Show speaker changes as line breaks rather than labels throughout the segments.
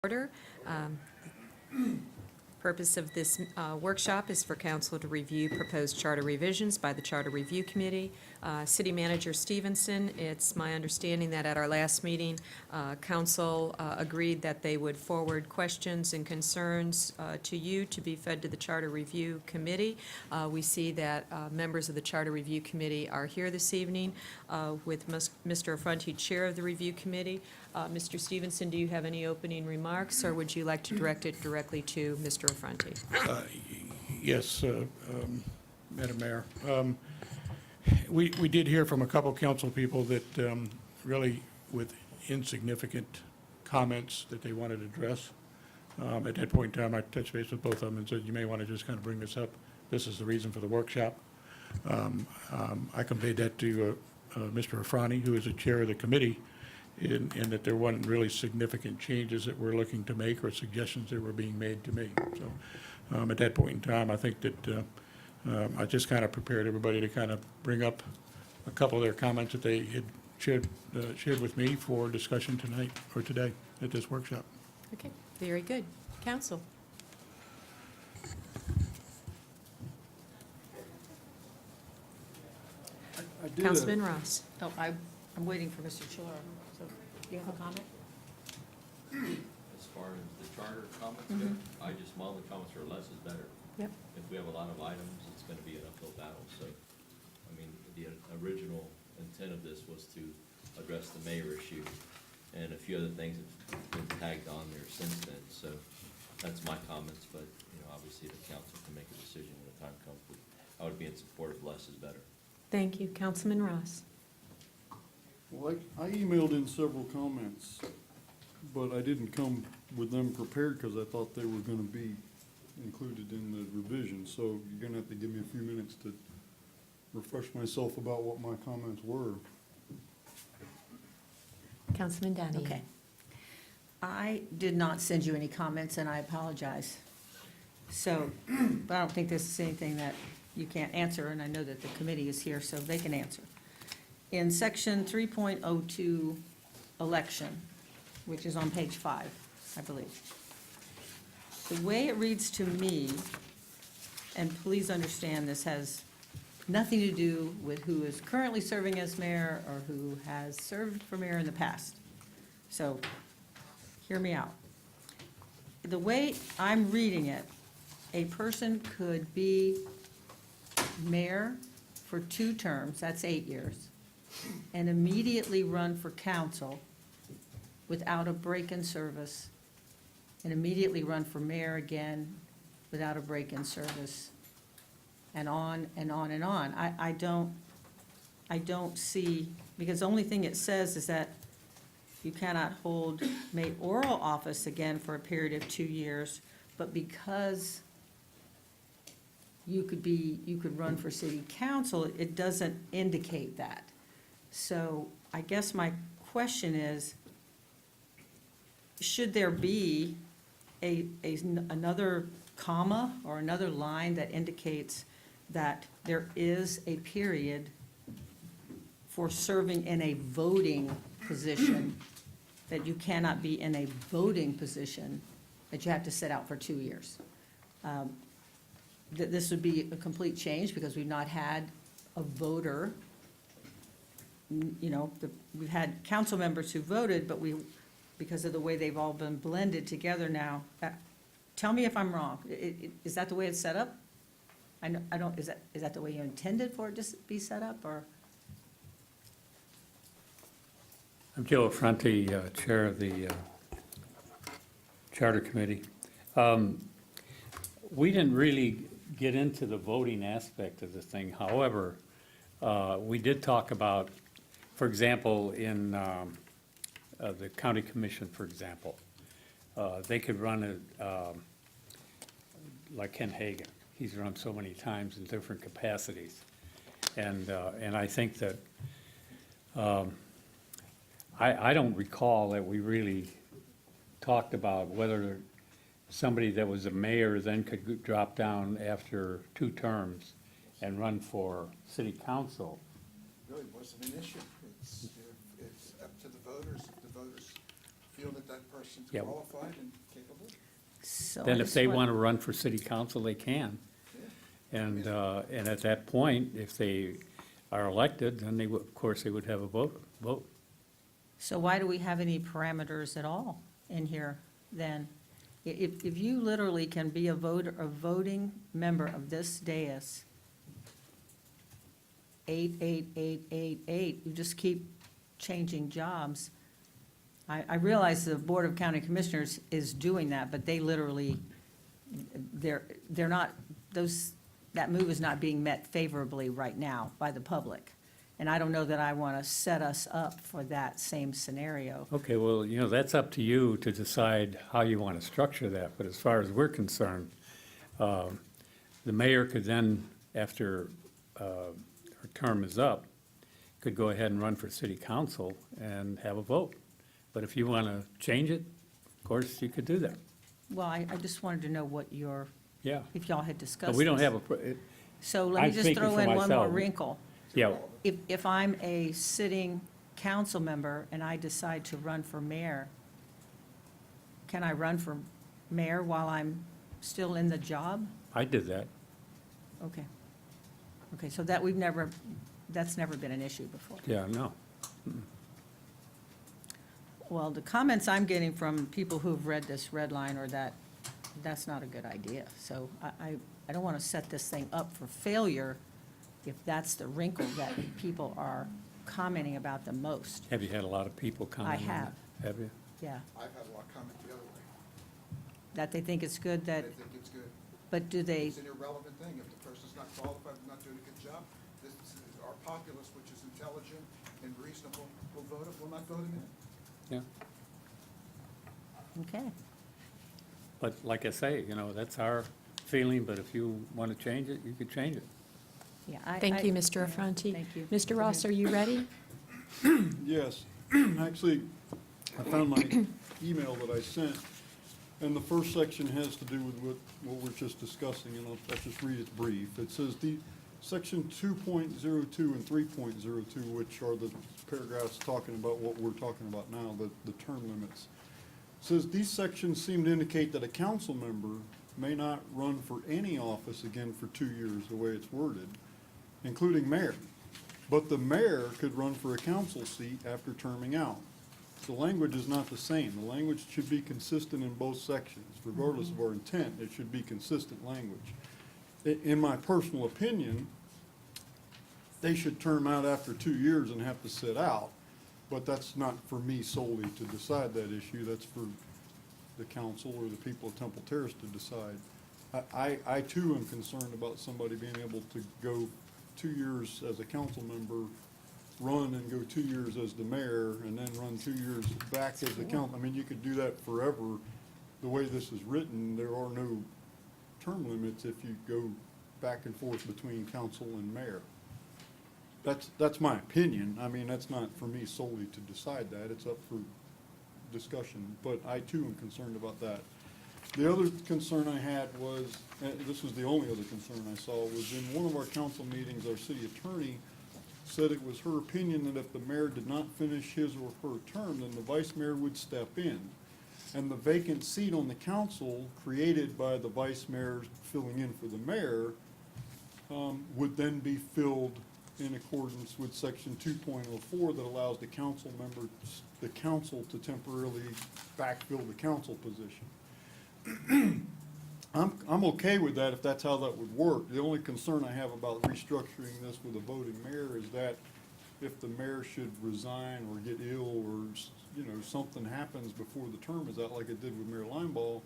Order. Purpose of this workshop is for council to review proposed charter revisions by the Charter Review Committee. City Manager Stevenson, it's my understanding that at our last meeting, council agreed that they would forward questions and concerns to you to be fed to the Charter Review Committee. We see that members of the Charter Review Committee are here this evening with Mr. Affronti, Chair of the Review Committee. Mr. Stevenson, do you have any opening remarks, or would you like to direct it directly to Mr. Affronti?
Yes, Madam Mayor. We did hear from a couple council people that really with insignificant comments that they wanted to address. At that point in time, I touched base with both of them and said, you may want to just kind of bring this up. This is the reason for the workshop. I conveyed that to Mr. Affronti, who is the chair of the committee, in that there wasn't really significant changes that we're looking to make or suggestions that were being made to me. So at that point in time, I think that I just kind of prepared everybody to kind of bring up a couple of their comments that they had shared with me for discussion tonight or today at this workshop.
Okay, very good. Council. Councilman Ross.
Oh, I'm waiting for Mr. Chilora. So, do you have a comment?
As far as the charter comments go, my only comments are less is better.
Yep.
If we have a lot of items, it's gonna be an uphill battle, so, I mean, the original intent of this was to address the mayor issue, and a few other things have been tagged on there since then, so that's my comments, but, you know, obviously the council can make a decision when the time comes, but I would be in support of less is better.
Thank you. Councilman Ross.
Well, I emailed in several comments, but I didn't come with them prepared because I thought they were gonna be included in the revision. So you're gonna have to give me a few minutes to refresh myself about what my comments were.
Councilman Donahue.
Okay. I did not send you any comments, and I apologize. So, but I don't think this is anything that you can't answer, and I know that the committee is here, so they can answer. In section 3.02, election, which is on page 5, I believe. The way it reads to me, and please understand this has nothing to do with who is currently serving as mayor or who has served for mayor in the past. So, hear me out. The way I'm reading it, a person could be mayor for 2 terms, that's 8 years, and immediately run for council without a break in service, and immediately run for mayor again without a break in service, and on and on and on. I don't see, because the only thing it says is that you cannot hold mayoral office again for a period of 2 years, but because you could run for city council, it doesn't indicate that. So I guess my question is, should there be another comma or another line that indicates that there is a period for serving in a voting position, that you cannot be in a voting position, that you have to sit out for 2 years? This would be a complete change because we've not had a voter. You know, we've had council members who voted, but because of the way they've all been blended together now. Tell me if I'm wrong. Is that the way it's set up? I don't, is that the way you intended for it to be set up, or?
I'm Joe Affronti, Chair of the Charter Committee. We didn't really get into the voting aspect of the thing. However, we did talk about, for example, in the county commission, for example, they could run like Ken Hagan. He's run so many times in different capacities. And I think that I don't recall that we really talked about whether somebody that was a mayor then could drop down after 2 terms and run for city council.
Really wasn't an issue. It's up to the voters. If the voters feel that that person's
Yeah.
qualified and capable.
So I
Then if
just
they want to run for city council, they can. And at that point, if they are elected, then they would, of course, they would have a vote.
So why do we have any parameters at all in here then? If you literally can be a voter, a voting member of this dais, 88888, you just keep changing jobs. I realize the Board of County Commissioners is doing that, but they literally, they're not, that move is not being met favorably right now by the public. And I don't know that I want to set us up for that same scenario.
Okay, well, that's up to you to decide how you want to structure that, but as far as we're concerned, the mayor could then, after her term is up, could go ahead and run for city council and have a vote. But if you want to change it, of course, you could do that,
Well, I just wanted to know what your,
yeah.
if y'all had discussed
But we don't
this.
have
So let me
I'm
just
speaking
throw
for
in one more
myself.
wrinkle.
yeah,
If I'm a sitting council member and I decide to run for mayor, can I run for mayor while I'm still in the job?
I did that.
Okay. Okay, so that's never been an issue before.
Yeah, no.
Well, the comments I'm getting from people who've read this red line are that that's not a good idea. So I don't want to set this thing up for failure if that's the wrinkle that people are commenting about the most.
Have you had a lot of people comment on that?
have.
Have you?
Yeah,
I've had a lot of comment the other way.
that they think it's good
I
that,
think it's good.
but do they,
It's an irrelevant thing. If the person's not qualified, not doing a good job, this is our populace, which is intelligent and reasonable, will not vote him in.
Yeah.
okay.
But like I say, that's our feeling, but if you want to change it, you could change it.
Yeah,
Thank you, Mr.
yeah,
Affronti.
Thank you.
Mr. Ross, are you ready?
Yes, actually, I found my email that I sent, and the first section has to do with what we're just discussing, and I'll just read it brief. It says section 2.02 and 3.02, which are the paragraphs talking about what we're talking about now, the term limits. Says these sections seem to indicate that a council member may not run for any office again for 2 years, the way it's worded, including mayor. But the mayor could run for a council seat after terming out. The language is not the same. The language should be consistent in both sections. Regardless of our intent, it should be consistent language. In my personal opinion, they should term out after 2 years and have to sit out. But that's not for me solely to decide that issue. That's for the council or the people of Temple Terrace to decide. I too am concerned about somebody being able to go 2 years as a council member, run and go 2 years as the mayor, and then run 2 years back as the council. I mean, you could do that forever. The way this is written, there are no term limits if you go back and forth between council and mayor. That's my opinion. I mean, that's not for me solely to decide that. It's up for discussion, but I too am concerned about that. The other concern I had was, and this was the only other concern I saw, was in one of our council meetings, our city attorney said it was her opinion that if the mayor did not finish his or her term, then the vice mayor would step in. And the vacant seat on the council created by the vice mayor filling in for the mayor would then be filled in accordance with section 2.04 that allows the council to temporarily backfill the council position. I'm okay with that if that's how that would work. The only concern I have about restructuring this with a voting mayor is that if the mayor should resign or get ill or, something happens before the term is out, like it did with Mayor Linebaugh,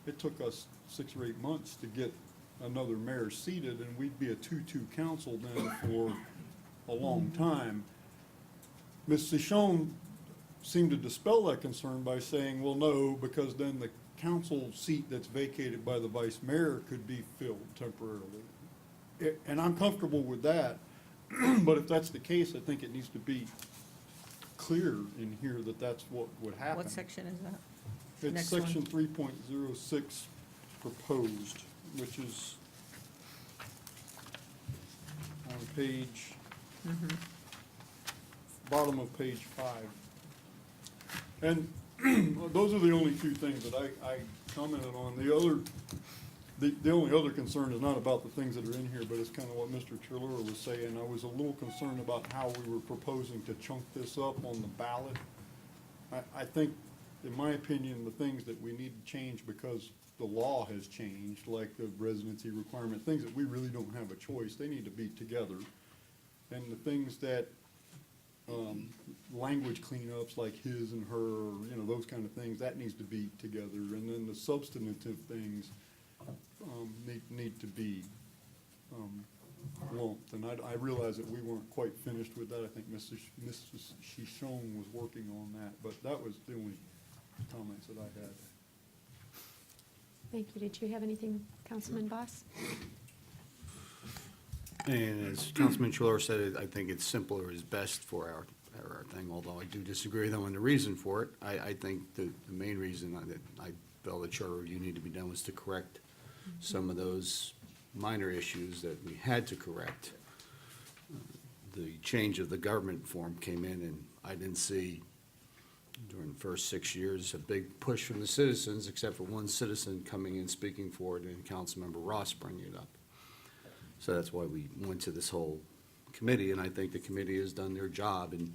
it took us 6 or 8 months to get another mayor seated, and we'd be a 2-2 council then for a long time. Ms. Cichon seemed to dispel that concern by saying, well, no, because then the council seat that's vacated by the vice mayor could be filled temporarily. And I'm comfortable with that, but if that's the case, I think it needs to be clear in here that that's what would happen.
What section is that?
It's
Next one.
section 3.06 proposed, which is on page, bottom of page 5. And Those are the only two things that I commented on. The only other concern is not about the things that are in here, but it's kind of what Mr. Trillera was saying. I was a little concerned about how we were proposing to chunk this up on the ballot. I think, in my opinion, the things that we need to change because the law has changed, like the residency requirement, things that we really don't have a choice, they need to be together. And the things that, language cleanups like his and her, you know, those kind of things, that needs to be together. And then the substantive things, need to be, lumped. And I realize that we weren't quite finished with that. I think Mrs. Shishon was working on that, but that was the only comments that I had.
Thank you. Did you have anything, Councilman Boss?
And as Councilman Trillera said, I think it's simpler is best for our thing, although I do disagree with him on the reason for it. I think the main reason that I felt the charter review needed to be done was to correct some of those minor issues that we had to correct. The change of the government form came in, and I didn't see during the first 6 years a big push from the citizens, except for one citizen coming in speaking for it, and Councilmember Ross bringing it up. So that's why we went to this whole committee, and I think the committee has done their job, and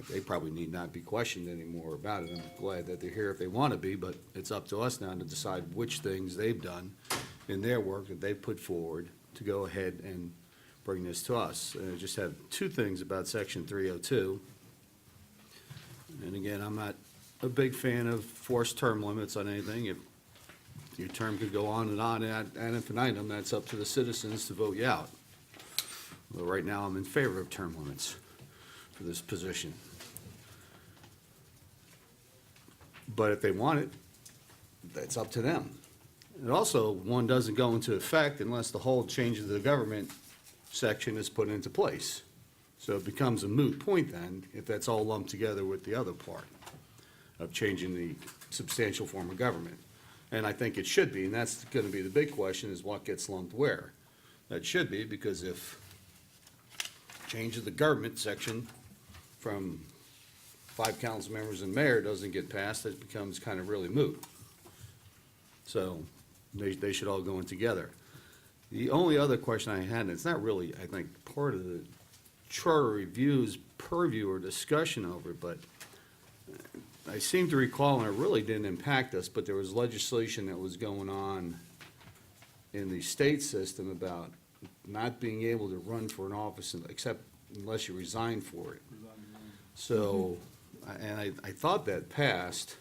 they probably need not be questioned anymore about it. I'm glad that they're here if they want to be, but it's up to us now to decide which things they've done in their work that they've put forward to go ahead and bring this to us. And I just have two things about Section 302. And again, I'm not a big fan of forced term limits on anything. If your term could go on and ad infinitum, that's up to the citizens to vote you out. Well, right now, I'm in favor of term limits for this position. But if they want it, that's up to them. And also, one doesn't go into effect unless the whole change of the government section is put into place. So it becomes a moot point then, if that's all lumped together with the other part of changing the substantial form of government. And I think it should be, and that's gonna be the big question, is what gets lumped where. That should be, because if change of the government section from 5 council members and mayor doesn't get passed, it becomes kind of really moot. So they should all go in together. The only other question I had, and it's not really, I think, part of the charter review's purview or discussion over it, but I seem to recall, and it really didn't impact us, but there was legislation that was going on in the state system about not being able to run for an office except unless you resign for it. So, and I thought that passed,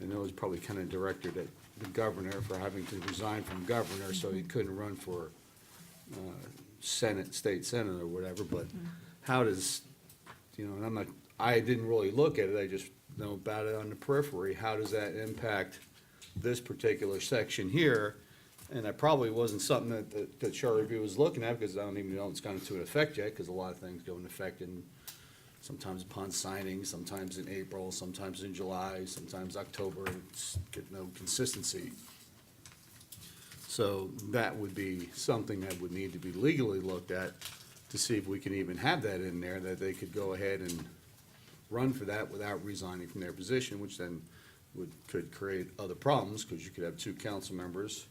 and it was probably kind of directed at the governor for having to resign from governor, so he couldn't run for Senate, state senate or whatever, but how does, you know, and I didn't really look at it, I just know about it on the periphery, how does that impact this particular section here? And that probably wasn't something that the charter review was looking at, because I don't even know it's gone into effect yet, because a lot of things go into effect in, sometimes upon signing, sometimes in April, sometimes in July, sometimes October, and it's get no consistency. So that would be something that would need to be legally looked at to see if we can even have that in there, that they could go ahead and run for that without resigning from their position, which then could create other problems, because you could have 2 council members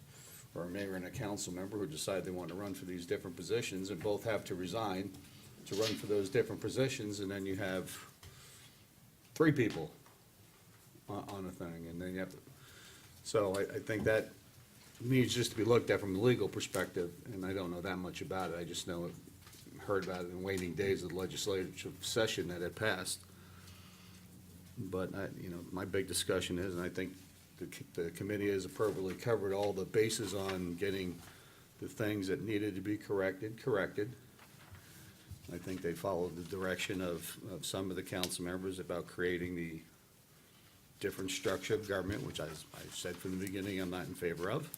or a mayor and a council member who decide they want to run for these different positions and both have to resign to run for those different positions, and then you have 3 people on a thing, and then you have to, so I think that needs just to be looked at from a legal perspective, and I don't know that much about it, I just know, heard about it in waning days of the legislative session that had passed. But you know, my big discussion is, and I think the committee has appropriately covered all the bases on getting the things that needed to be corrected. I think they followed the direction of some of the council members about creating the different structure of government, which I said from the beginning I'm not in favor of.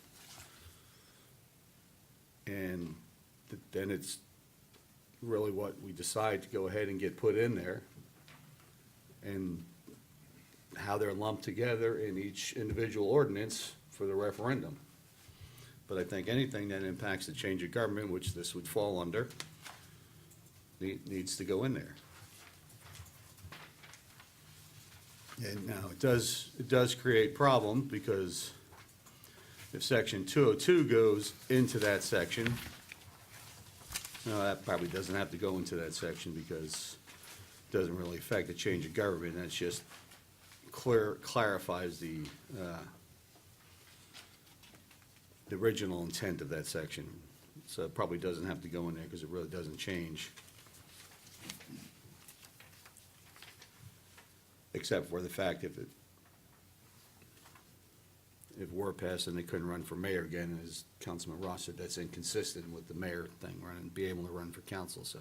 And then it's really what we decide to go ahead and get put in there, and how they're lumped together in each individual ordinance for the referendum. But I think anything that impacts the change of government, which this would fall under, needs to go in there. And now, it does create problem, because if section 202 goes into that section, no, that probably doesn't have to go into that section, because it doesn't really affect the change of government, that's just clarifies the original intent of that section. So it probably doesn't have to go in there, because it really doesn't change. Except for the fact if it were passed and they couldn't run for mayor again, as Councilman Ross said, that's inconsistent with the mayor thing, running, be able to run for council, so.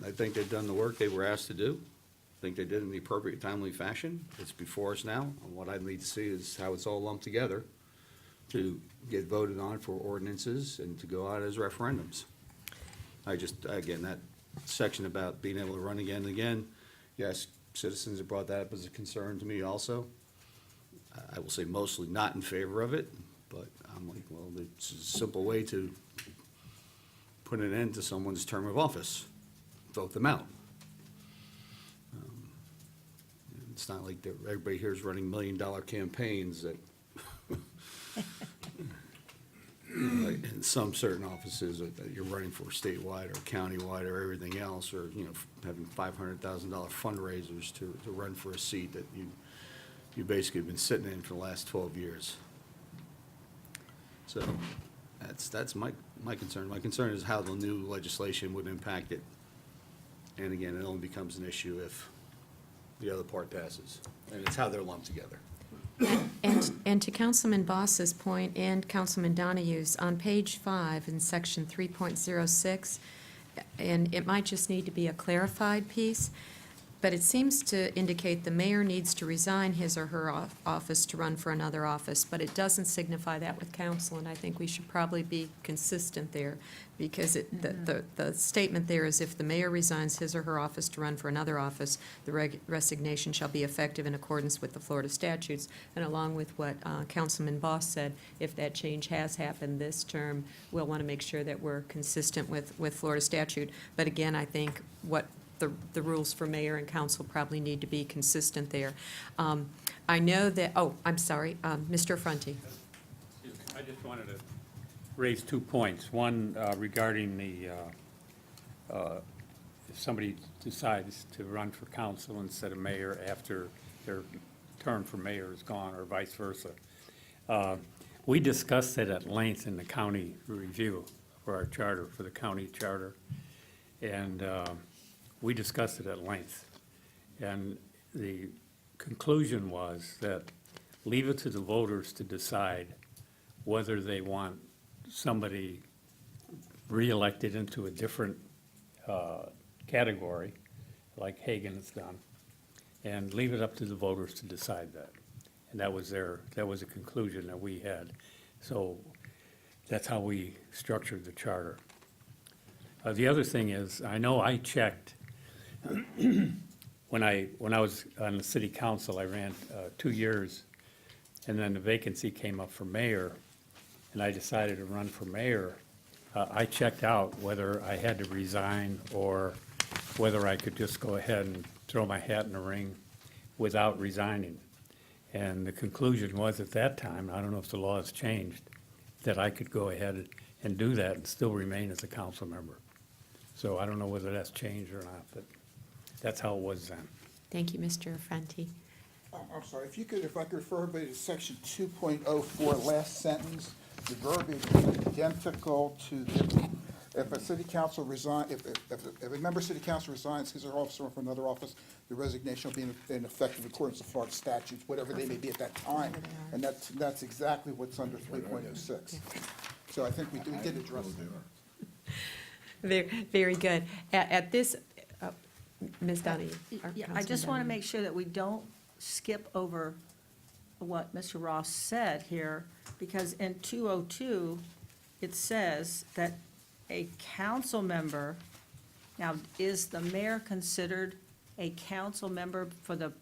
I think they've done the work they were asked to do. I think they did it in the appropriate timely fashion. It's before us now, and what I need to see is how it's all lumped together to get voted on for ordinances and to go out as referendums. Again, that section about being able to run again and again, yes, citizens have brought that up as a concern to me also. I will say mostly not in favor of it, but I'm like, well, it's a simple way to put an end to someone's term of office. Vote them out. It's not like everybody here is running $1 million campaigns that, like in some certain offices that you're running for statewide or countywide or everything else, or, having $500,000 fundraisers to run for a seat that you basically have been sitting in for the last 12 years. So that's my concern. My concern is how the new legislation would impact it. And again, it only becomes an issue if the other part passes, and it's how they're lumped together.
And to Councilman Boss's point and Councilman Donahue's, on page 5 in section 3.06, and it might just need to be a clarified piece, but it seems to indicate the mayor needs to resign his or her office to run for another office, but it doesn't signify that with council, and I think we should probably be consistent there, because the statement there is if the mayor resigns his or her office to run for another office, the resignation shall be effective in accordance with the Florida statutes, and along with what Councilman Boss said, if that change has happened this term, we'll want to make sure that we're consistent with Florida statute. But again, I think what the rules for mayor and council probably need to be consistent there. I know that, I'm sorry, Mr. Affronti.
I just wanted to raise 2 points. One regarding if somebody decides to run for council instead of mayor after their term for mayor is gone, or vice versa. We discussed it at length in the county review for our charter, for the county charter. And we discussed it at length. And the conclusion was that leave it to the voters to decide whether they want somebody reelected into a different category, like Hagan has done, and leave it up to the voters to decide that. And that was a conclusion that we had. So that's how we structured the charter. The other thing is, I know I checked, when I was on the city council, I ran 2 years, and then the vacancy came up for mayor, and I decided to run for mayor. I checked out whether I had to resign or whether I could just go ahead and throw my hat in the ring without resigning. And the conclusion was at that time, I don't know if the law has changed, that I could go ahead and do that and still remain as a council member. So I don't know whether that's changed or not, but that's how it was then.
Thank you, Mr. Affronti.
I'm sorry, if I could refer everybody to section 2.04, last sentence, the verbiage is identical to if a city council if a member of city council resigns his or her office for another office, the resignation will be in effect in accordance with Florida statutes, whatever they may be at that time. And that's exactly what's under 3.06. So I think we did address that.
Very, very good. At this, Ms. Donahue. or
Yeah, I
Councilman
just want to
Donahue.
make sure that we don't skip over what Mr. Ross said here, because in 202, it says that a council member, now, is the mayor considered a council member for the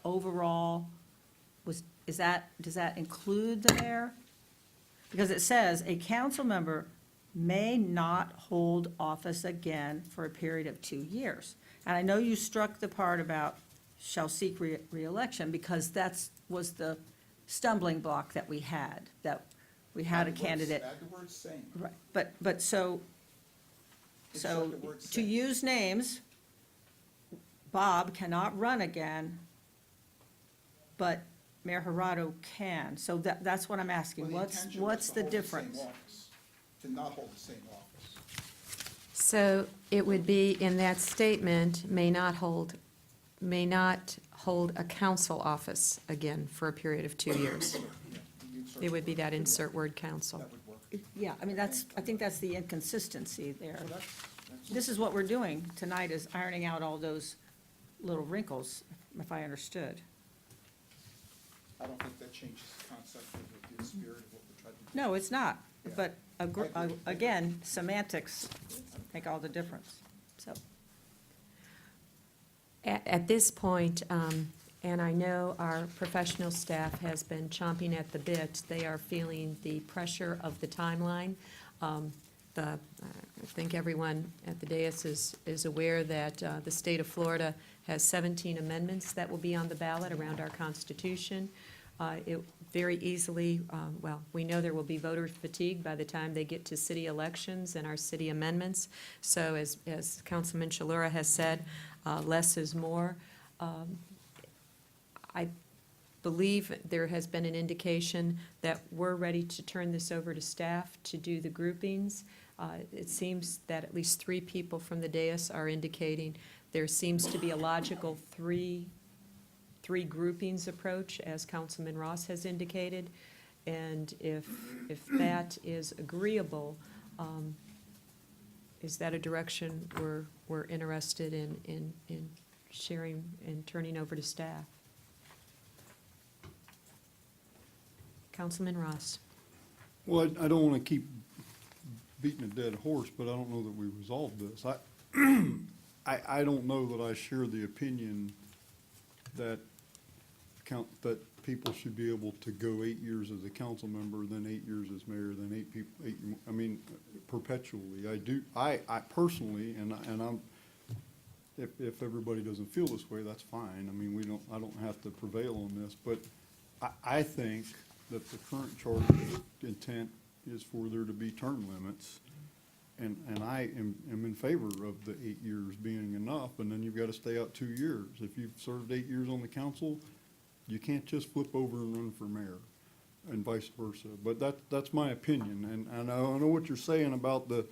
overall, does that include the mayor? Because it says, a council member may not hold office again for a period of 2 years. And I know you struck the part about shall seek reelection, because was the stumbling block that we had a candidate.
Add the word same.
Right, but so
Insert the word
to
same.
use names, Bob cannot run again, but Mayor Hirado can. So that's what I'm asking.
Well, the intention was
What's
to
the
hold same
difference?
office, to not hold the same office.
So it would be in that statement, may not hold a council office again for a period of 2 years.
Yeah, you insert
It would be
the word
that insert word council.
That would work.
Yeah, I mean, I think that's the inconsistency there.
So that's-
This is what we're doing tonight, is ironing out all those little wrinkles, if I understood.
I don't think that changes the concept of the spirit of what we're trying to do.
No, it's not,
Yeah.
but
I agree.
again, semantics make all the difference, so.
At this point, and I know our professional staff has been chomping at the bit, they are feeling the pressure of the timeline. I think everyone at the dais is aware that the state of Florida has 17 amendments that will be on the ballot around our Constitution. It very easily, well, we know there will be voter fatigue by the time they get to city elections and our city amendments. So as Councilman Shalura has said, less is more. I believe there has been an indication that we're ready to turn this over to staff to do the groupings. It seems that at least 3 people from the dais are indicating there seems to be a logical three groupings approach, as Councilman Ross has indicated. And if that is agreeable, is that a direction we're interested in sharing and turning over to staff? Councilman Ross.
Well, I don't want to keep beating a dead horse, but I don't know that we resolved this. I don't know that I share the opinion that that people should be able to go 8 years as a council member, then 8 years as mayor, then 8 I mean, perpetually. I personally, and I'm, if everybody doesn't feel this way, that's fine. I mean, I don't have to prevail on this, but I think that the current charter intent is for there to be term limits. And I am in favor of the 8 years being enough, and then you've got to stay out 2 years. If you've served 8 years on the council, you can't just flip over and run for mayor, and vice versa. But that's my opinion, and I know what you're saying about the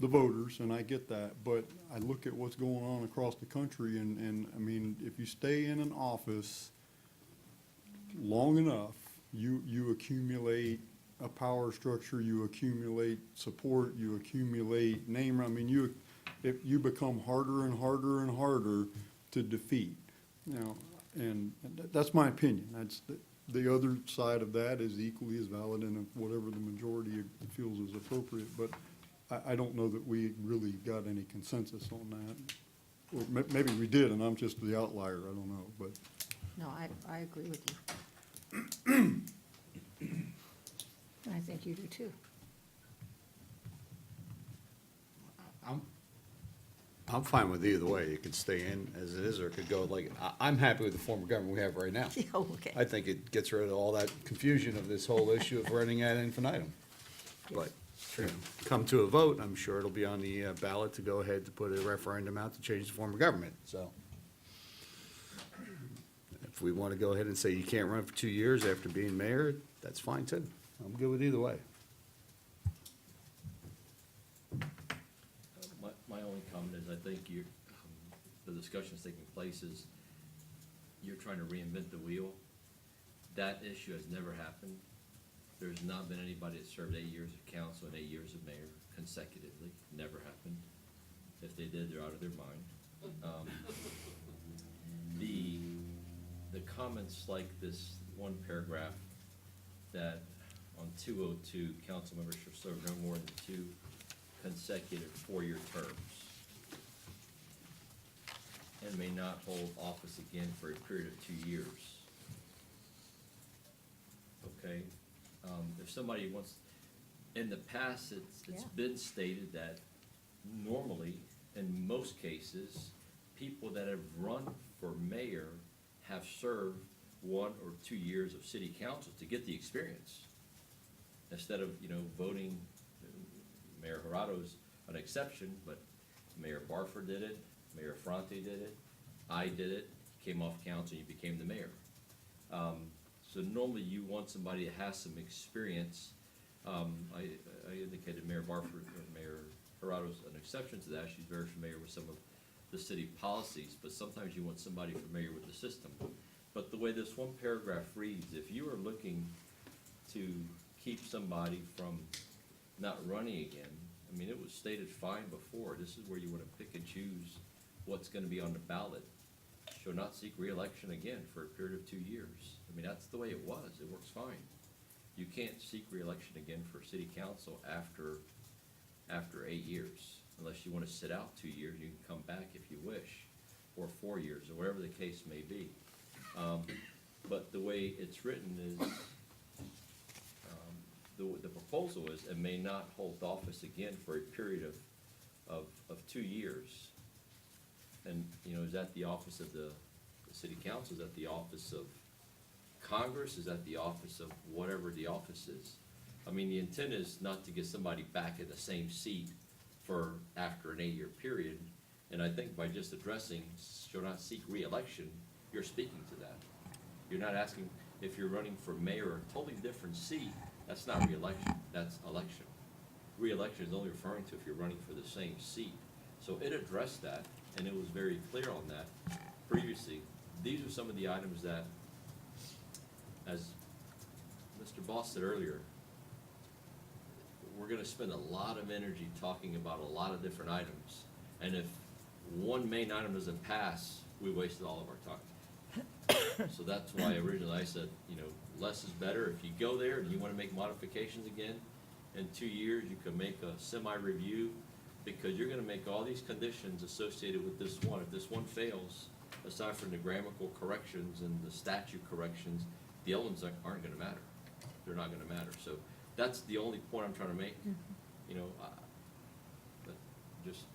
voters, and I get that, but I look at what's going on across the country, and I mean, if you stay in an office long enough, you accumulate a power structure, you accumulate support, you accumulate name, I mean, you become harder and harder and harder to defeat. Now, and that's my opinion. That's, the other side of that is equally as valid, and whatever the majority feels is appropriate, but I don't know that we really got any consensus on that. Or maybe we did, and I'm just the outlier, I don't know, but.
No, I agree with you. I think you do too.
I'm fine with either way. It could stay in as it is, or it could go like, I'm happy with the form of government we have right now.
Oh, okay.
I think it gets rid of all that confusion of this whole issue of running ad infinitum. But, you know, come to a vote, I'm sure it'll be on the ballot to go ahead to put a referendum out to change the form of government, so. If we want to go ahead and say you can't run for 2 years after being mayor, that's fine too. I'm good with either way.
My only comment is, I think the discussion's taking place is, you're trying to reinvent the wheel. That issue has never happened. There's not been anybody that served 8 years of council and 8 years of mayor consecutively. Never happened. If they did, they're out of their mind. The comments like this one paragraph that on 202, council members shall serve no more than 2 consecutive 4-year terms and may not hold office again for a period of 2 years. Okay? If somebody wants, in the past, it's
Yeah.
been stated that normally, in most cases, people that have run for mayor have served 1 or 2 years of city council to get the experience. Instead of, voting, Mayor Jarado's an exception, but Mayor Barford did it, Mayor Fronte did it, I did it, came off council, you became the mayor. So normally you want somebody that has some experience. I indicated Mayor Barford, or Mayor Jarado's an exception to that. She's very familiar with some of the city policies, but sometimes you want somebody familiar with the system. But the way this one paragraph reads, if you are looking to keep somebody from not running again, I mean, it was stated fine before. This is where you want to pick and choose what's going to be on the ballot. Shall not seek reelection again for a period of 2 years. I mean, that's the way it was. It works fine. You can't seek reelection again for city council after 8 years. Unless you want to sit out 2 years, you can come back if you wish, or 4 years, or whatever the case may be. But the way it's written is, the proposal is, it may not hold office again for a period of 2 years. And, is that the office of the city council? Is that the office of Congress? Is that the office of whatever the office is? I mean, the intent is not to get somebody back in the same seat for after an 8-year period. And I think by just addressing shall not seek reelection, you're speaking to that. You're not asking if you're running for mayor, a totally different seat, that's not reelection, that's election. Reelection is only referring to if you're running for the same seat. So it addressed that, and it was very clear on that previously. These are some of the items that, as Mr. Boss said earlier, we're gonna spend a lot of energy talking about a lot of different items. And if one main item doesn't pass, we wasted all of our time. So that's why originally I said, less is better. If you go there and you wanna make modifications again, in 2 years, you can make a semi-review, because you're gonna make all these conditions associated with this one. If this one fails, aside from the grammatical corrections and the statute corrections, the other ones aren't gonna matter. They're not gonna matter. So that's the only point I'm trying to make. But just,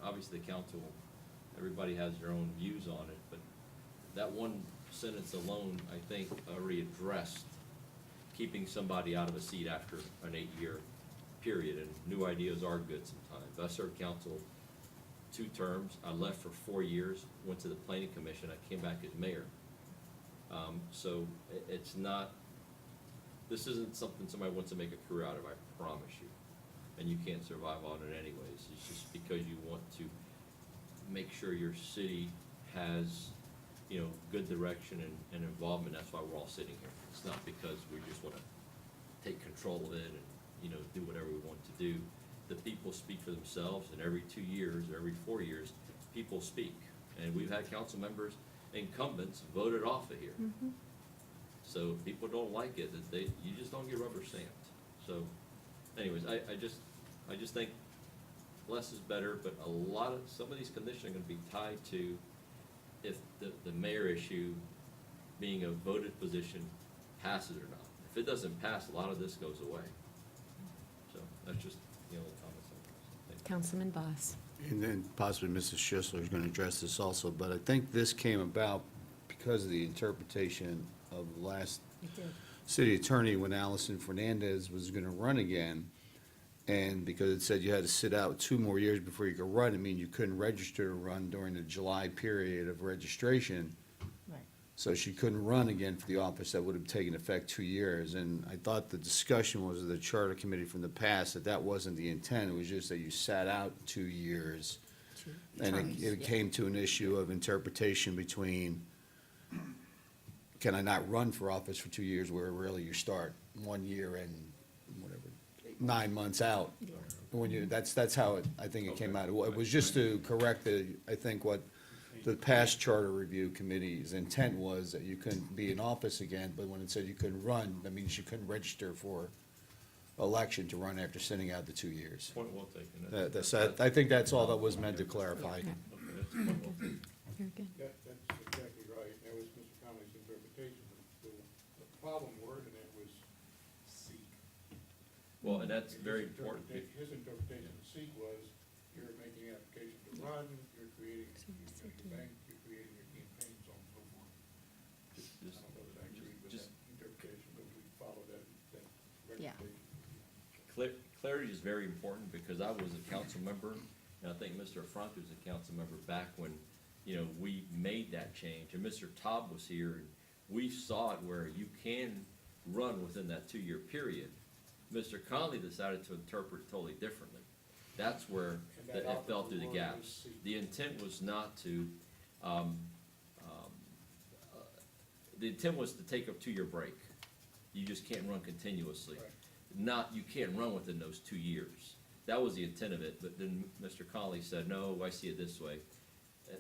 obviously the council, everybody has their own views on it, but that one sentence alone, I think, already addressed keeping somebody out of a seat after an 8-year period, and new ideas are good sometimes. I served council 2 terms. I left for 4 years, went to the planning commission, I came back as mayor. So it's not, this isn't something somebody wants to make a career out of, I promise you. And you can't survive on it anyways. It's just because you want to make sure your city has, good direction and involvement. That's why we're all sitting here. It's not because we just want to take control of it and, do whatever we want to do. The people speak for themselves, and every 2 years, or every 4 years, people speak. And we've had council members, incumbents, voted off of here. So if people don't like it, you just don't get rubber stamped. So anyways, I just think less is better, but some of these conditions are gonna be tied to if the mayor issue, being a voted position, passes or not. If it doesn't pass, a lot of this goes away. So that's just, comments on this.
Councilman Boss.
And then possibly Mrs. Schisler is going to address this also, but I think this came about because of the interpretation of the last
It did.
city attorney when Allison Fernandez was going to run again. And because it said you had to sit out 2 more years before you could run, it mean you couldn't register to run during the July period of registration.
Right.
So she couldn't run again for the office. That would have taken effect 2 years. And I thought the discussion was with the charter committee from the past, that wasn't the intent. It was just that you sat out 2 years. And
Terms,
it
yeah.
came to an issue of interpretation between, can I not run for office for 2 years, where really you start 1 year and whatever, 9 months out. When that's how I think it came out. It was just to correct I think what the past charter review committee's intent was, that you couldn't be in office again, but when it said you couldn't run, that means you couldn't register for election to run after sitting out the 2 years.
Point well taken.
I think that's all that was meant to clarify.
Okay, that's point well taken.
Very good.
That's exactly right. That was Mr. Conley's interpretation. The problem word in it was seek.
Well, and that's very important.
His interpretation of seek was, you're making application to run, you're creating, your bank, you're creating your campaign, so on and so forth. I
Just-
don't know that I agree with
just-
that interpretation, but we follow that
Yeah.
recommendation.
Clarity is very important, because I was a council member, and I think Mr. Affronti was a council member back when, you know, we made that change, and Mr. Todd was here, and we saw it where you can run within that 2-year period. Mr. Conley decided to interpret it totally differently. That's where
And that
it fell through the
optical word
gaps.
is seat.
The intent was not to, the intent was to take a 2-year break. You just can't run continuously.
Right.
Not, you can't run within those 2 years. That was the intent of it, but then Mr. Conley said, no, I see it this way.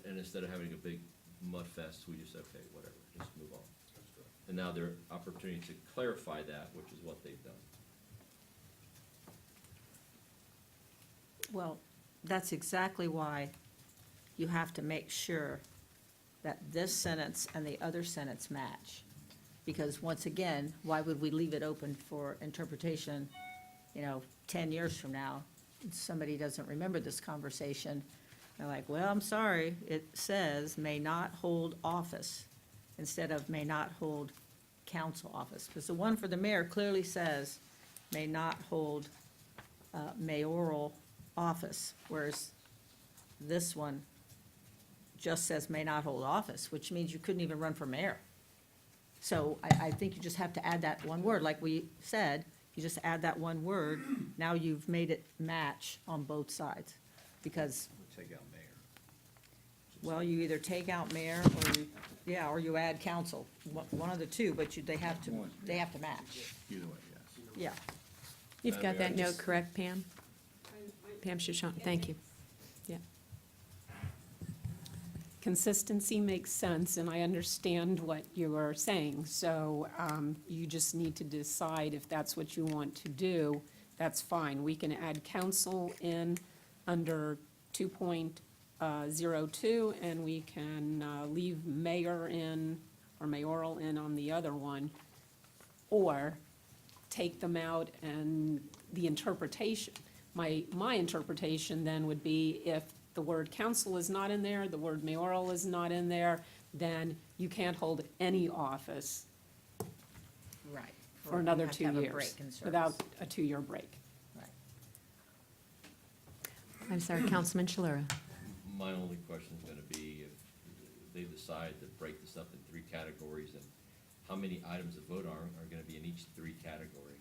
And instead of having a big mud fest, we just said, okay, whatever, just move on.
That's correct.
And now there are opportunities to clarify that, which is what they've done.
Well, that's exactly why you have to make sure that this sentence and the other sentence match. Because once again, why would we leave it open for interpretation, 10 years from now? Somebody doesn't remember this conversation. They're like, well, I'm sorry, it says may not hold office instead of may not hold council office. Because the one for the mayor clearly says may not hold mayoral office, whereas this one just says may not hold office, which means you couldn't even run for mayor. So I think you just have to add that one word, like we said, you just add that one word, now you've made it match on both sides. Because,
We'll take out mayor.
well, you either take out mayor, or you add council, one of the two, but they have to match.
Either way, yes.
Yeah,
You've got that
I
note
just-
correct, Pam? Pam Shushant, thank you. Yeah.
Consistency makes sense, and I understand what you are saying. So you just need to decide if that's what you want to do. That's fine. We can add council in under 2.02, and we can leave mayor in, or mayoral in on the other one, or take them out and the interpretation. My interpretation then would be if the word council is not in there, the word mayoral is not in there, then you can't hold any office
right.
for another
You have to
2
have a
years,
break in service.
without a 2-year break.
Right.
I'm sorry, Councilman Shalera.
My only question is gonna be if they decide to break this up in 3 categories, and how many items to vote on are gonna be in each 3 category?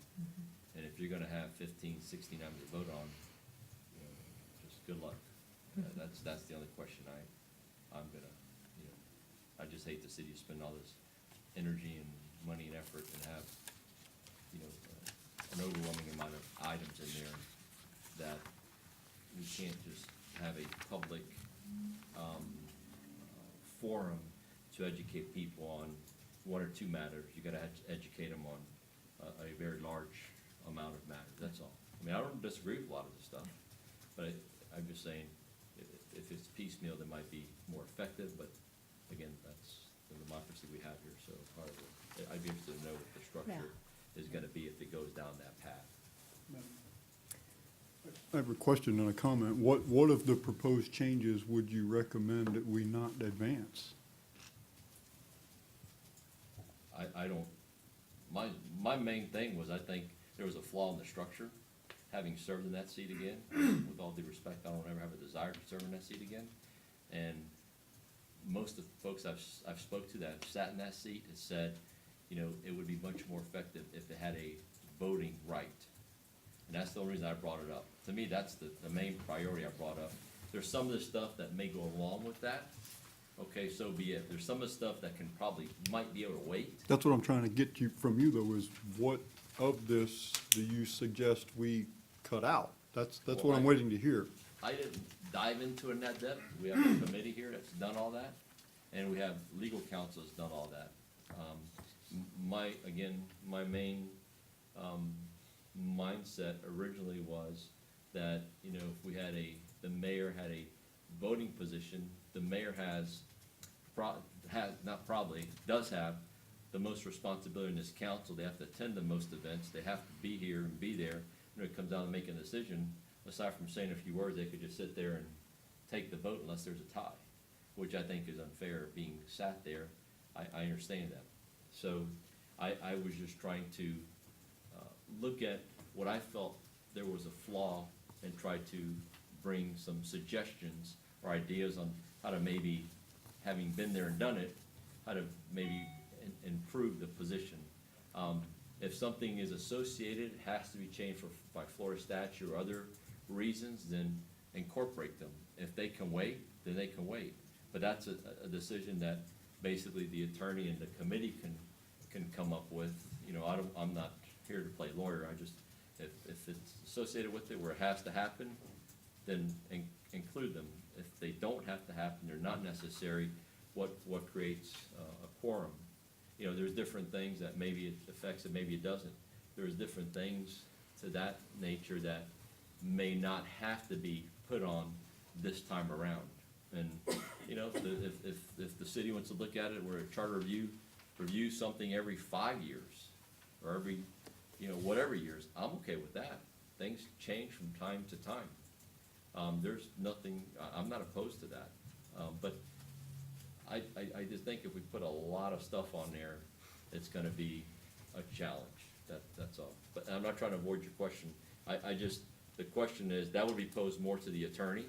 And if you're gonna have 15, 16 items to vote on, just good luck. That's the only question I'm gonna, I just hate the city to spend all this energy and money and effort and have, an overwhelming amount of items in there that we can't just have a public, forum to educate people on 1 or 2 matters. You gotta educate them on a very large amount of matters, that's all. I mean, I don't disagree with a lot of this stuff, but I'm just saying, if it's piecemeal, that might be more effective, but again, that's the democracy we have here, so however, I'd be interested to know what the structure is gonna be if it goes down that path.
I have a question and a comment. What of the proposed changes would you recommend that we not advance?
I don't, my main thing was, I think there was a flaw in the structure. Having served in that seat again, with all due respect, I don't ever have a desire to serve in that seat again. And most of the folks I've spoke to that have sat in that seat have said, it would be much more effective if it had a voting right. And that's the only reason I brought it up. To me, that's the main priority I brought up. There's some of the stuff that may go along with that. Okay, so be it. There's some of the stuff that might be able to wait.
That's what I'm trying to get from you, though, is what of this do you suggest we cut out? That's what I'm waiting to hear.
I didn't dive into it in that depth. We have a committee here that's done all that, and we have legal counsel that's done all that. My main, mindset originally was that, if we had the mayor had a voting position, the mayor does have the most responsibility in this council. They have to attend the most events, they have to be here and be there. When it comes down to making a decision, aside from saying a few words, they could just sit there and take the vote unless there's a tie, which I think is unfair being sat there. I understand that. So I was just trying to look at what I felt there was a flaw and try to bring some suggestions or ideas on how to maybe, having been there and done it, how to maybe improve the position. If something is associated, has to be changed by Florida statute or other reasons, then incorporate them. If they can wait, then they can wait. But that's a decision that basically the attorney and the committee can come up with. You know, I'm not here to play lawyer. I just, if it's associated with it where it has to happen, then include them. If they don't have to happen, they're not necessary, what creates a quorum? You know, there's different things that maybe it affects and maybe it doesn't. There's different things to that nature that may not have to be put on this time around. And, you know, if the city wants to look at it, where a charter reviews something every 5 years, or every, you know, whatever years, I'm okay with that. Things change from time to time. There's nothing, I'm not opposed to that. But I just think if we put a lot of stuff on there, it's gonna be a challenge. That's all. But I'm not trying to avoid your question. I just, the question is, that would be posed more to the attorney,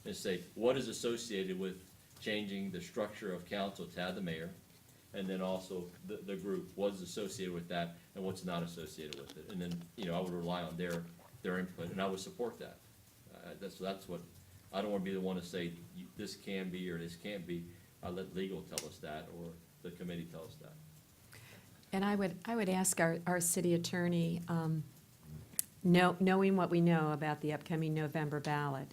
and say, what is associated with changing the structure of council to add the mayor? And then also the group, what is associated with that and what's not associated with it? And then, you know, I would rely on their input, and I would support that. That's what, I don't wanna be the one to say, this can be or this can't be. I let legal tell us that, or the committee tell us that.
And I would ask our city attorney, knowing what we know about the upcoming November ballot,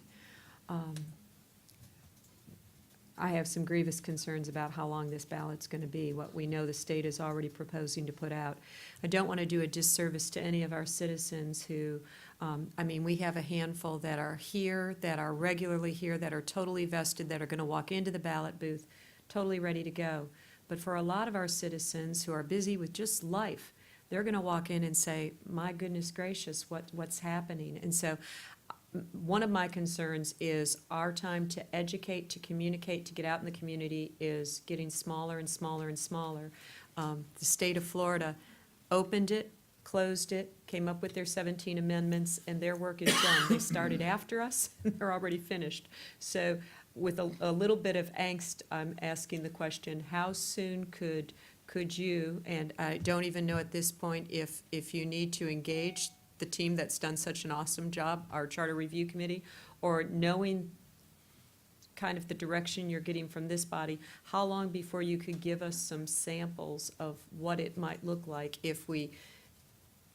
I have some grievous concerns about how long this ballot's going to be, what we know the state is already proposing to put out. I don't want to do a disservice to any of our citizens who, I mean, we have a handful that are here, that are regularly here, that are totally vested, that are going to walk into the ballot booth, totally ready to go. But for a lot of our citizens who are busy with just life, they're going to walk in and say, my goodness gracious, what's happening? And so one of my concerns is our time to educate, to communicate, to get out in the community is getting smaller and smaller and smaller. The state of Florida opened it, closed it, came up with their 17 amendments, and their work is done. They started after us, and they're already finished. So with a little bit of angst, I'm asking the question, how soon could you, and I don't even know at this point if you need to engage the team that's done such an awesome job, our Charter Review Committee, or knowing kind of the direction you're getting from this body, how long before you could give us some samples of what it might look like if we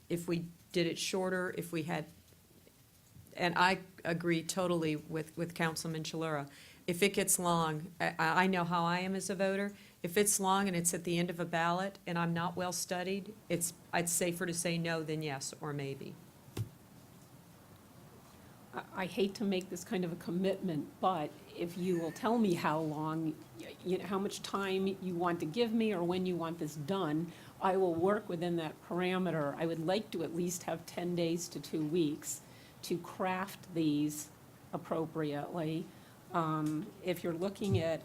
did it shorter, if we had, and I agree totally with Councilman Chilura. If it gets long, I know how I am as a voter. If it's long and it's at the end of a ballot and I'm not well studied, it's safer to say no than yes or maybe.
I hate to make this kind of a commitment, but if you will tell me how long, you know, how much time you want to give me or when you want this done, I will work within that parameter. I would like to at least have 10 days to 2 weeks to craft these appropriately. If you're looking at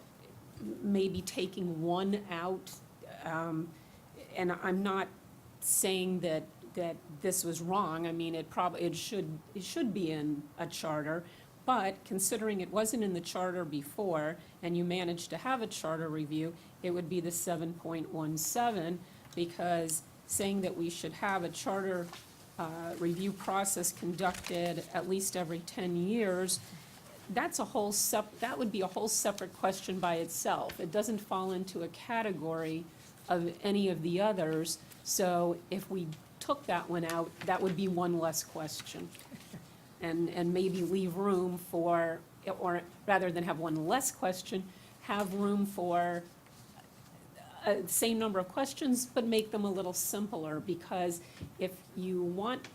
maybe taking one out, and I'm not saying that this was wrong. I mean, it should be in a charter, but considering it wasn't in the charter before, and you managed to have a charter review, it would be the 7.17, because saying that we should have a charter review process conducted at least every 10 years, that would be a whole separate question by itself. It doesn't fall into a category of any of the others, so if we took that one out, that would be one less question. And maybe leave room for, or rather than have one less question, have room for same number of questions, but make them a little simpler, because if you want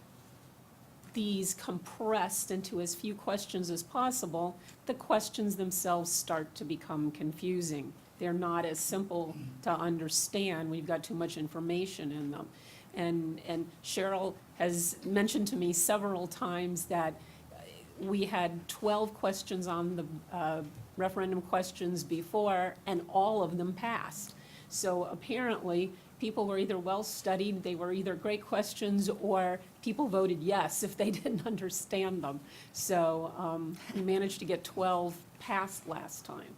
these compressed into as few questions as possible, the questions themselves start to become confusing. They're not as simple to understand when you've got too much information in them. And Cheryl has mentioned to me several times that we had 12 questions on the referendum questions before, and all of them passed. So apparently, people were either well-studied, they were either great questions, or people voted yes if they didn't understand them. So we managed to get 12 passed last time.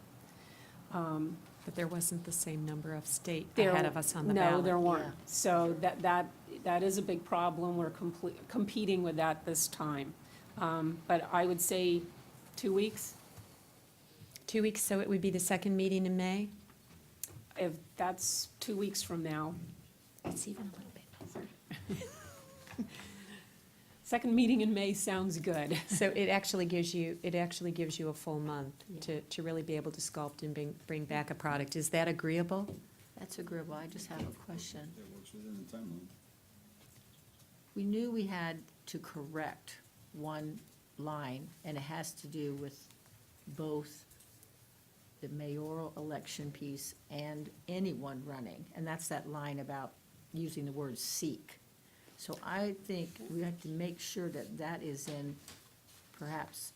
But there wasn't the same number of state
There-
ahead of us on the
No,
ballot.
there
Yeah.
weren't. So that is a big problem. We're competing with that this time. But I would say 2 weeks,
2 weeks, so it would be the second meeting in May?
if that's 2 weeks from now.
It's even a little bit.
Second meeting in May sounds good.
So it actually gives you a full month to really be able to sculpt and bring back a product. Is that agreeable?
That's agreeable. I just have a question.
That works within the timeline.
We knew we had to correct one line, and it has to do with both the mayoral election piece and anyone running, and that's that line about using the word seek. So I think we have to make sure that that is in perhaps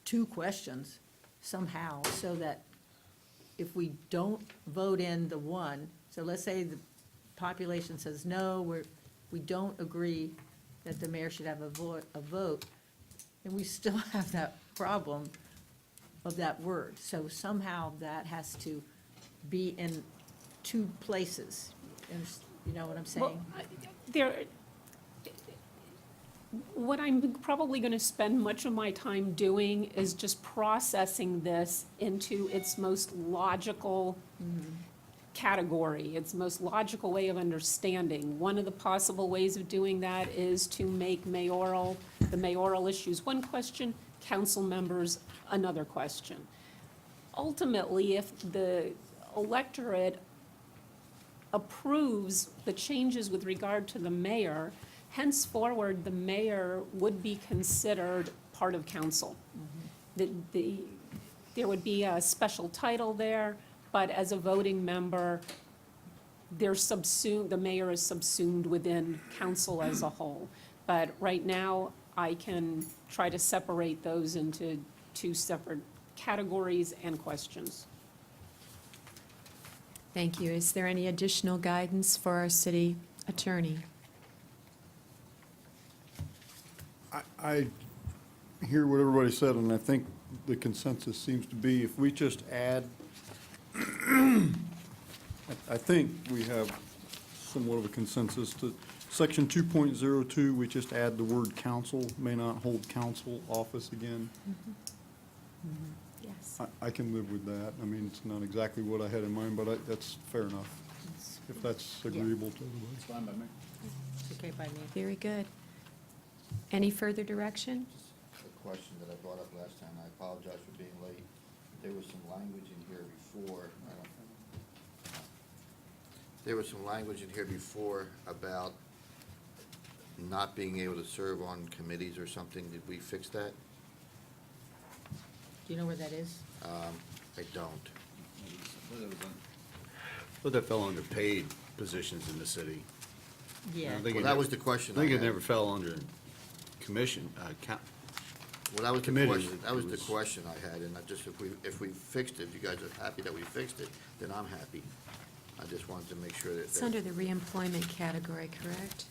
2 questions somehow, so that if we don't vote in the one, so let's say the population says, no, we don't agree that the mayor should have a vote, and we still have that problem of that word. So somehow that has to be in 2 places. You know what I'm saying?
What I'm probably going to spend much of my time doing is just processing this into its most logical category, its most logical way of understanding. One of the possible ways of doing that is to make the mayoral issues one question, council members another question. Ultimately, if the electorate approves the changes with regard to the mayor, henceforward, the mayor would be considered part of council. There would be a special title there, but as a voting member, the mayor is subsumed within council as a whole. But right now, I can try to separate those into 2 separate categories and questions.
Thank you. Is there any additional guidance for our city attorney?
I hear what everybody said, and I think the consensus seems to be if we just add, I think we have somewhat of a consensus to section 2.02, we just add the word council, may not hold council office again.
Yes.
I can live with that. I mean, it's not exactly what I had in mind, but that's fair enough, if that's agreeable to everybody.
It's fine by me.
It's okay by me.
Very good. Any further direction?
A question that I brought up last time, I apologize for being late. There was some language in here before, there was some language in here before about not being able to serve on committees or something. Did we fix that?
Do you know where that is?
I don't.
But that fell under paid positions in the city.
Yeah.
I think
Well,
it
that
never-
was the question
I think
I
it
had.
never fell under commission,
Well, that was the
committee.
question, that was
It
the
was-
question I had, and I just, if we fixed it, you guys are happy that we fixed it, then I'm happy. I just wanted to make sure that.
It's under the reemployment category, correct?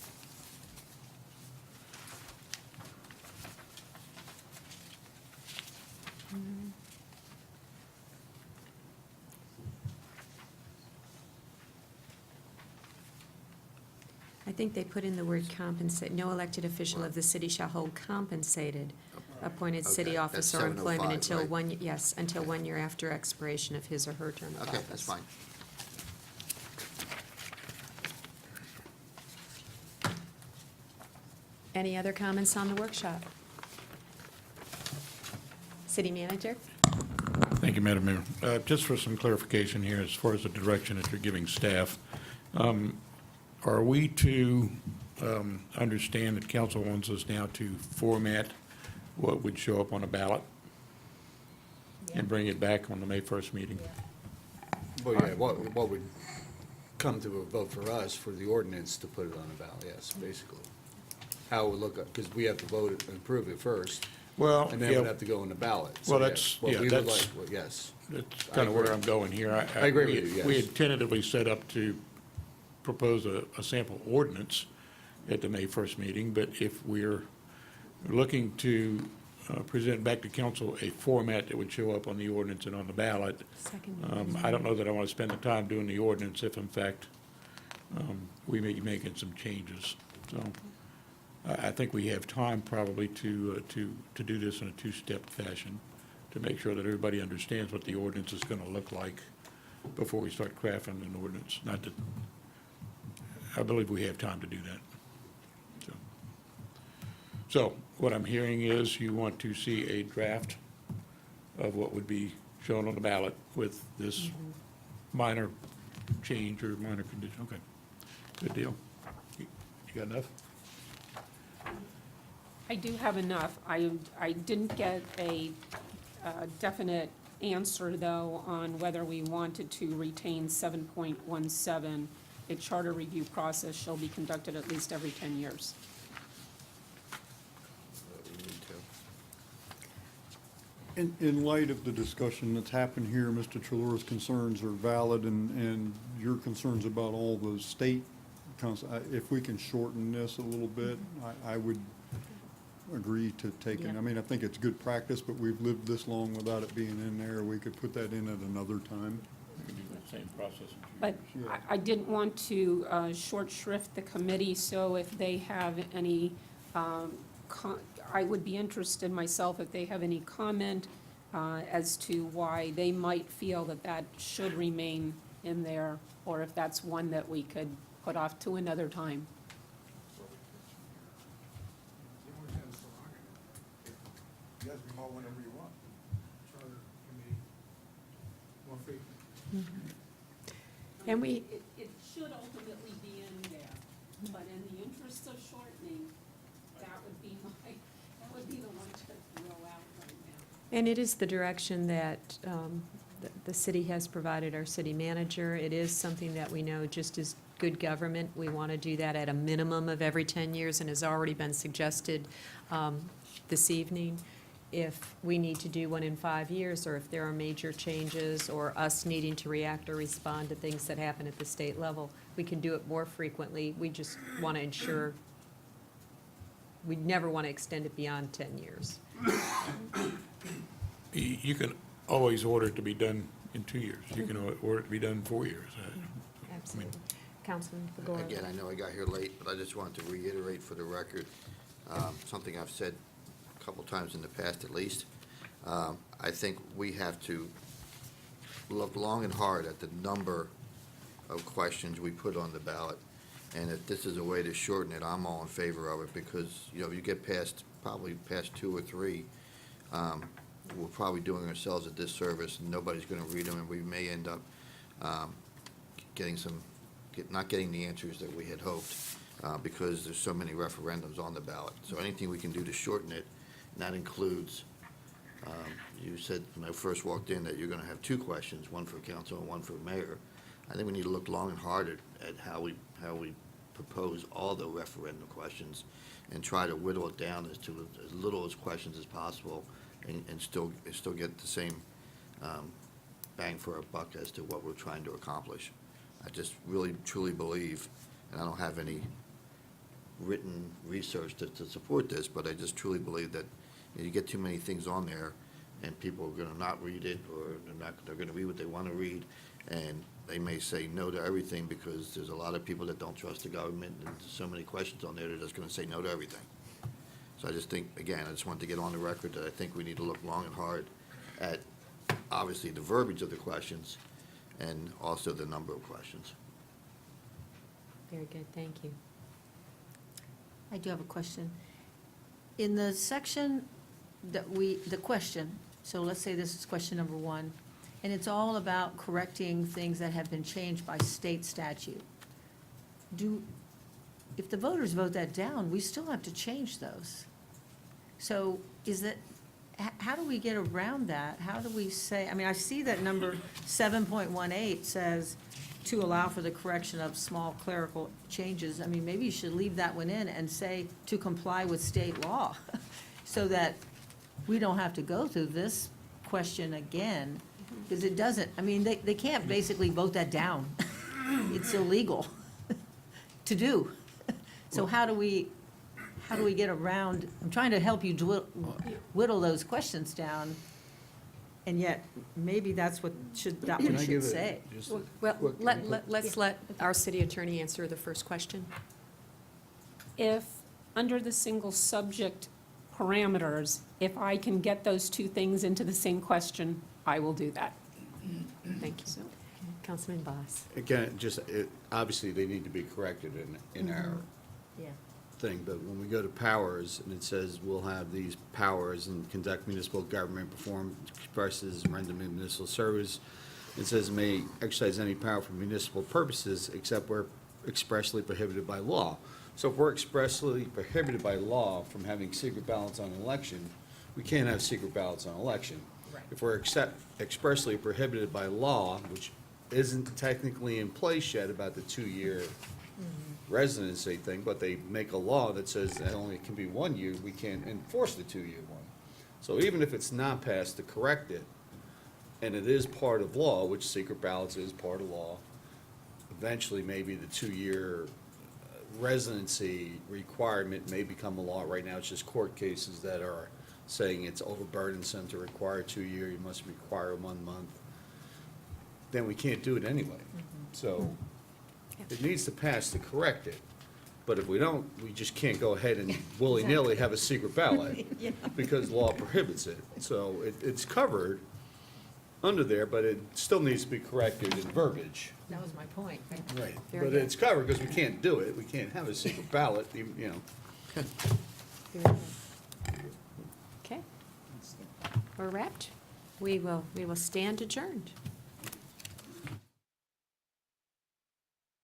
I think they put in the word compensate. No elected official of the city shall hold compensated appointed city
Okay, that's
office or employment
705,
until
right?
1, yes, until 1 year after expiration of his or her term of office.
Okay, that's fine.
Any other comments on the workshop? City manager?
Thank you, Madam Mayor. Just for some clarification here, as far as the direction that you're giving staff, are we to understand that council wants us now to format what would show up on a ballot and bring it back on the May 1st meeting?
Well, yeah, what would come to a vote for us for the ordinance to put it on the ballot, yes, basically. How it would look, because we have to vote it and approve it first.
Well,
And then it would
yeah,
have to go on the ballot. So,
Well,
yeah,
that's-
what
yeah,
we would
that's-
like- well, yes.
that's kind of where I'm going here.
I agree
we-
with you, yes.
We had tentatively set up to propose a sample ordinance at the May 1st meeting, but if we're looking to present back to council a format that would show up on the ordinance and on the ballot,
Second.
I don't know that I want to spend the time doing the ordinance if in fact we may be making some changes. So I think we have time probably to do this in a two-step fashion to make sure that everybody understands what the ordinance is going to look like before we start crafting an ordinance. Not that, I believe we have time to do that. So what I'm hearing is you want to see a draft of what would be shown on the ballot with this minor change or minor condition. Okay, good deal. You got enough?
I do have enough. I didn't get a definite answer, though, on whether we wanted to retain 7.17. A charter review process shall be conducted at least every 10 years.
We need to.
In light of the discussion that's happened here, Mr. Trelura's concerns are valid, and your concerns about all the state, if we can shorten this a little bit, I would agree to taking,
Yeah.
I mean, I think it's good practice, but we've lived this long without it being in there. We could put that in at another time.
We can do that same process.
But I didn't want to short shrift the committee, so if they have any, I would be interested myself if they have any comment as to why they might feel that that should remain in there, or if that's one that we could put off to another time.
You guys can call whenever you want. Charter committee, more frequent.
And we,
It should ultimately be in there, but in the interest of shortening, that would be the one to throw out right now.
and it is the direction that the city has provided our city manager. It is something that we know just as good government, we want to do that at a minimum of every 10 years, and has already been suggested this evening. If we need to do one in 5 years, or if there are major changes, or us needing to react or respond to things that happen at the state level, we can do it more frequently. We just want to ensure, we never want to extend it beyond 10 years.
You can always order it to be done in 2 years. You can order it to be done in 4 years.
Absolutely. Councilman Fedora?
Again, I know I got here late, but I just wanted to reiterate for the record, something I've said a couple times in the past at least. I think we have to look long and hard at the number of questions we put on the ballot. And if this is a way to shorten it, I'm all in favor of it, because, you know, you get probably past 2 or 3, we're probably doing ourselves a disservice, and nobody's gonna read them, and we may end up not getting the answers that we had hoped, because there's so many referendums on the ballot. So anything we can do to shorten it, and that includes, you said when I first walked in that you're gonna have 2 questions, one for council and one for mayor. I think we need to look long and hard at how we propose all the referendum questions, and try to whittle it down as to as little as questions as possible, and still get the same bang for our buck as to what we're trying to accomplish. I just really truly believe, and I don't have any written research to support this, but I just truly believe that you get too many things on there, and people are gonna not read it, or they're gonna read what they wanna read, and they may say no to everything, because there's a lot of people that don't trust the government, and there's so many questions on there, they're just gonna say no to everything. So I just think, again, I just wanted to get on the record that I think we need to look long and hard at, obviously, the verbiage of the questions, and also the number of questions.
Very good, thank you.
I do have a question. In the section that the question, so let's say this is question number 1, and it's all about correcting things that have been changed by state statute. If the voters vote that down, we still have to change those. So how do we get around that? How do we say, I mean, I see that number 7.18 says to allow for the correction of small clerical changes. I mean, maybe you should leave that one in and say to comply with state law, so that we don't have to go through this question again, because it doesn't, I mean, they can't basically vote that down. It's illegal to do. So how do we get around, I'm trying to help you whittle those questions down, and yet, maybe that's what that
Can
one
I
should
give
say.
it just a
Well,
quick
let's let our city attorney answer the first question.
If, under the single subject parameters, if I can get those two things into the same question, I will do that.
Thank you. Councilman Boss.
Again, obviously, they need to be corrected in our
Yeah.
thing, but when we go to powers, and it says we'll have these powers and conduct municipal government, perform expresses, render municipal service, it says may exercise any power for municipal purposes except where expressly prohibited by law. So if we're expressly prohibited by law from having secret ballots on election, we can't have secret ballots on election.
Right.
If we're expressly prohibited by law, which isn't technically in place yet about the 2-year residency thing, but they make a law that says that only can be 1 year, we can't enforce the 2-year one. So even if it's not passed to correct it, and it is part of law, which secret ballots is part of law, eventually maybe the 2-year residency requirement may become a law. Right now, it's just court cases that are saying it's overburdensome to require 2-year, you must require 1 month. Then we can't do it anyway. So it needs to pass to correct it. But if we don't, we just can't go ahead and willy-nilly have a secret ballot because law prohibits it. So it's covered under there, but it still needs to be corrected in verbiage.
That was my point.
Right.
Very
But
good.
it's covered because we can't do it. We can't have a secret ballot, you know.
Okay. We're wrapped. We will stand adjourned.